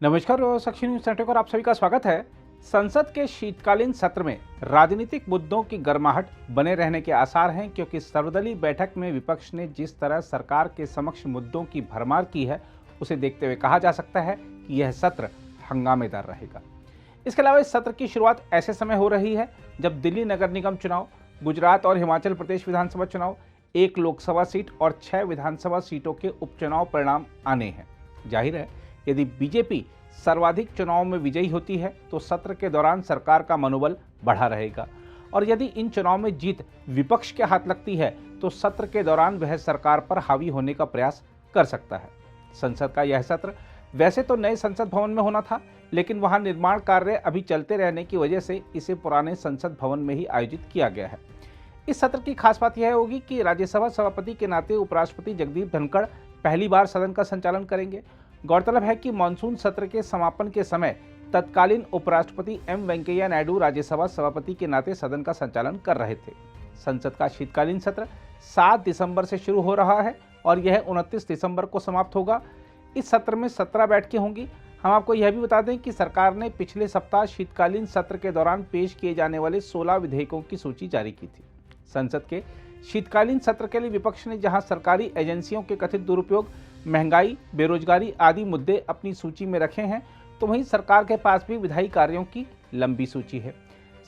नमस्कार साक्षी news network और आप सभी का स्वागत है। संसद के शीतकालीन सत्र में राजनीतिक मुद्दों की गर्माहट बने रहने के आसार हैं, क्योंकि सर्वदलीय बैठक में विपक्ष ने जिस तरह सरकार के समक्ष मुद्दों की भरमार की है, उसे देखते हुए कहा जा सकता है कि यह सत्र हंगामेदार रहेगा। इसके अलावा इस सत्र की शुरुआत ऐसे समय हो रही है जब दिल्ली नगर निगम चुनाव, गुजरात और हिमाचल प्रदेश विधानसभा चुनाव, 1 लोकसभा सीट और 6 विधानसभा सीटों के उपचुनाव परिणाम आने हैं। जाहिर है, यदि बीजेपी सर्वाधिक चुनावों में विजयी होती है तो सत्र के दौरान सरकार का मनोबल बढ़ा रहेगा, और यदि इन चुनाव में जीत विपक्ष के हाथ लगती है तो सत्र के दौरान वह सरकार पर हावी होने का प्रयास कर सकता है। संसद का यह सत्र वैसे तो नए संसद भवन में होना था, लेकिन वहां निर्माण कार्य अभी चलते रहने की वजह से इसे पुराने संसद भवन में ही आयोजित किया गया है। इस सत्र की खास बात यह होगी कि राज्यसभा सभापति के नाते उपराष्ट्रपति जगदीप धनखड़ पहली बार सदन का संचालन करेंगे। गौरतलब है कि मानसून सत्र के समापन के समय तत्कालीन उपराष्ट्रपति एम वेंकैया नायडू राज्यसभा सभापति के नाते सदन का संचालन कर रहे थे। संसद का शीतकालीन सत्र 7 दिसंबर से शुरू हो रहा है और यह 29 दिसंबर को समाप्त होगा। इस सत्र में 17 बैठकें होंगी। हम आपको यह भी बता दें कि सरकार ने पिछले सप्ताह शीतकालीन सत्र के दौरान पेश किए जाने वाले 16 विधेयकों की सूची जारी की थी। संसद के शीतकालीन सत्र के लिए विपक्ष ने जहां सरकारी एजेंसियों के कथित दुरुपयोग, महंगाई, बेरोजगारी आदि मुद्दे अपनी सूची में रखे हैं, तो वहीं सरकार के पास भी विधायी कार्यों की लंबी सूची है।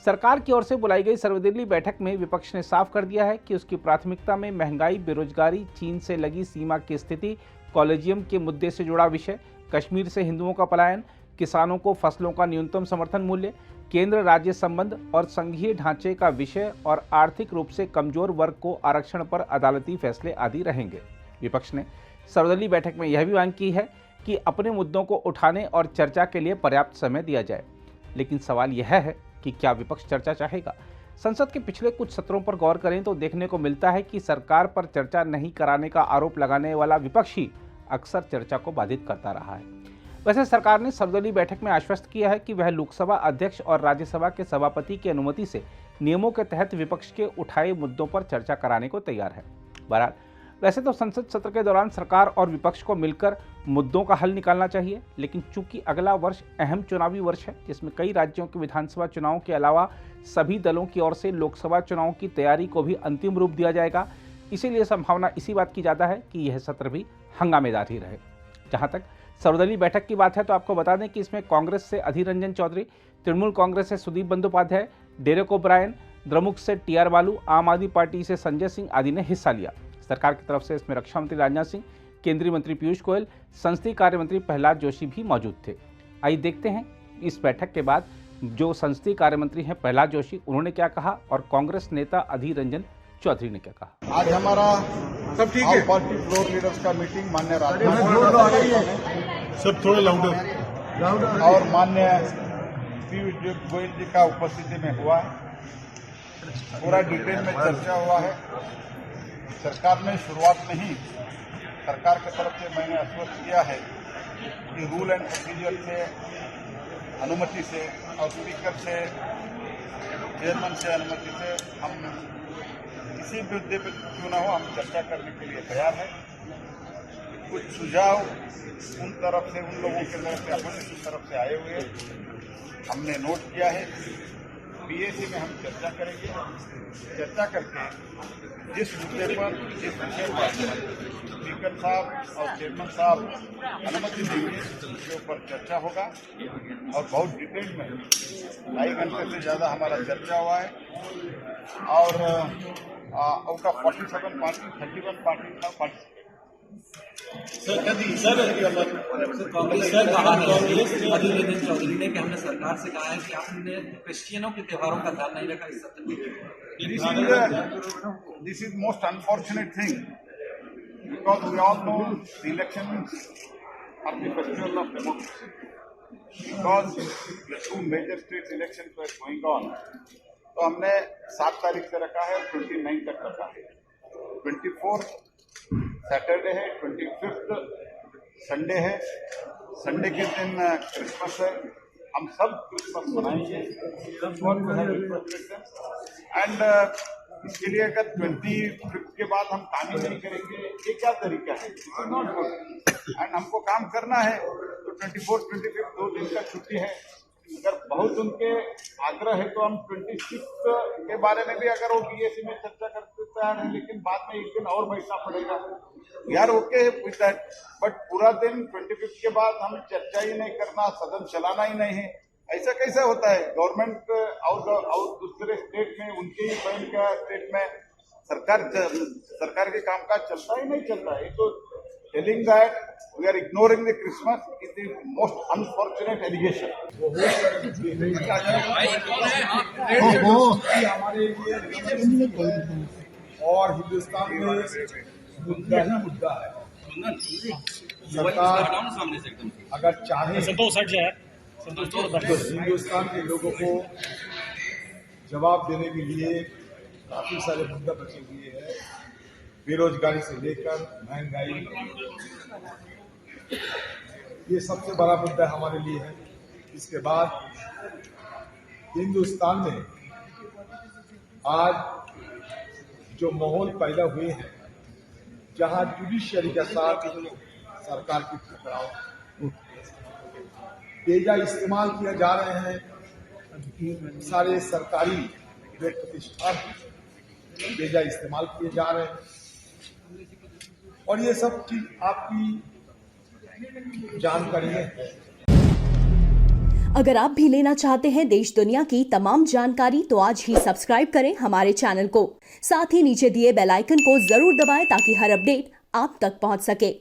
सरकार की ओर से बुलाई गई सर्वदलीय बैठक में विपक्ष ने साफ कर दिया है कि उसकी प्राथमिकता में महंगाई, बेरोजगारी, चीन से लगी सीमा की स्थिति, कॉलेजियम के मुद्दे से जुड़ा विषय, कश्मीर से हिंदुओं का पलायन, किसानों को फसलों का न्यूनतम समर्थन मूल्य, केंद्र राज्य संबंध और संघीय ढांचे का विषय और आर्थिक रूप से कमजोर वर्ग को आरक्षण पर अदालती फैसले आदि रहेंगे। विपक्ष ने सर्वदलीय बैठक में यह भी मांग की है कि अपने मुद्दों को उठाने और चर्चा के लिए पर्याप्त समय दिया जाए। लेकिन सवाल यह है कि क्या विपक्ष चर्चा चाहेगा? संसद के पिछले कुछ सत्रों पर गौर करें तो देखने को मिलता है कि सरकार पर चर्चा नहीं कराने का आरोप लगाने वाला विपक्ष ही अक्सर चर्चा को बाधित करता रहा है। वैसे सरकार ने सर्वदलीय बैठक में आश्वस्त किया है कि वह लोकसभा अध्यक्ष और राज्यसभा के सभापति की अनुमति से नियमों के तहत विपक्ष के उठाए मुद्दों पर चर्चा कराने को तैयार है। बहरहाल, वैसे तो संसद सत्र के दौरान सरकार और विपक्ष को मिलकर मुद्दों का हल निकालना चाहिए, लेकिन चूंकि अगला वर्ष अहम चुनावी वर्ष है, जिसमें कई राज्यों के विधानसभा चुनावों के अलावा सभी दलों की ओर से लोकसभा चुनाव की तैयारी को भी अंतिम रूप दिया जाएगा, इसीलिए संभावना इसी बात की ज़्यादा है कि यह सत्र भी हंगामेदार ही रहे। जहाँ तक सर्वदलीय बैठक की बात है तो आपको बता दें कि इसमें कांग्रेस से अधीर रंजन चौधरी, तृणमूल कांग्रेस से सुदीप बंदोपाध्याय, डेरेक ओब्रायन, द्रमुक से टी.आर. बालू, आम आदमी पार्टी से संजय सिंह आदि ने हिस्सा लिया। सरकार की तरफ से इसमें रक्षा मंत्री राजनाथ सिंह, केंद्रीय मंत्री पीयूष गोयल, संसदीय कार्य मंत्री प्रहलाद जोशी भी मौजूद थे। आइए देखते हैं इस बैठक के बाद जो संसदीय कार्य मंत्री हैं प्रहलाद जोशी, उन्होंने क्या कहा और कांग्रेस नेता अधीर रंजन चौधरी ने क्या कहा। आज हमारा सब ठीक है, पार्टी फ्लोर लीडर्स का मीटिंग मान्य सब थोड़ा लाउडर और मान्य पीयूष गोयल जी का उपस्थिति में हुआ है। पूरा डिटेल में चर्चा हुआ है। सरकार ने शुरुआत में ही सरकार की तरफ से मैंने आश्वस्त किया है कि रूल एंड प्रोसीजर से अनुमति से और स्पीकर से, चेयरमैन से अनुमति से हम किसी भी मुद्दे पर क्यों ना हो हम चर्चा करने के लिए तैयार है। कुछ सुझाव उन तरफ से, उन लोगों की तरफ से, अपनी तरफ से आए हुए हमने नोट किया है। पीएसी में हम चर्चा करेंगे। चर्चा करके जिस मुद्दे पर, जिस विषय पर स्पीकर साहब और चेयरमैन साहब अनुमति देंगे उसके ऊपर चर्चा होगा और बहुत डिटेल में 2.5 घंटे से ज़्यादा हमारा चर्चा हुआ है। और आउट ऑफ 47 पार्टी 31 पार्टी का पार्टिसिपेट। कांग्रेस अधीर रंजन चौधरी ने कि हमने सरकार से कहा है कि आपने क्रिश्चियनों के त्योहारों का ध्यान नहीं रखा इस सत्र में। This is most unfortunate thing because we all know the elections are the festival of democracy. Because the 2 major state elections were going on, तो हमने 7 तारीख से रखा है और 29 तक रखा है। 24 सैटरडे है, 25 संडे है। संडे के दिन क्रिसमस है। हम सब क्रिसमस मनाएंगे एंड इसके लिए अगर 25 के बाद हम काम ही नहीं करेंगे, ये क्या तरीका है? एंड हमको काम करना है तो 24, 25 2 दिन का छुट्टी है। अगर बहुत उनके आग्रह है तो हम 26 के बारे में भी अगर वो बीएससी में चर्चा करते तैयार है, लेकिन बाद में एक दिन और बैठना पड़ेगा। यार ओके विद दैट, बट पूरा दिन 25 के बाद हम चर्चा ही नहीं करना, सदन चलाना ही नहीं है, ऐसा कैसा होता है? गवर्नमेंट और दूसरे स्टेट में, उनके ही बहन का स्टेट में सरकार के कामकाज चलता ही नहीं चलता है। तो telling that we are ignoring the Christmas is the most unfortunate allegation. हमारे लिए और हिंदुस्तान में मुद्दा ही मुद्दा है। सरकार अगर चाहे तो हिंदुस्तान के लोगों को जवाब देने के लिए काफी सारे मुद्दा बचे हुए हैं। बेरोजगारी से लेकर महंगाई, ये सबसे बड़ा मुद्दा हमारे लिए है। इसके बाद हिंदुस्तान में आज जो माहौल पैदा हुए हैं, जहां जुडिशियरी के साथ सरकार की टकराव, बेजा इस्तेमाल किया जा रहे हैं, सारे सरकारी प्रतिष्ठान बेजा इस्तेमाल किए जा रहे हैं, और ये सब चीज आपकी जानकारी है। अगर आप भी लेना चाहते हैं देश दुनिया की तमाम जानकारी तो आज ही सब्सक्राइब करें हमारे चैनल को। साथ ही नीचे दिए बेल आइकन को जरूर दबाएं ताकि हर अपडेट आप तक पहुंच सके।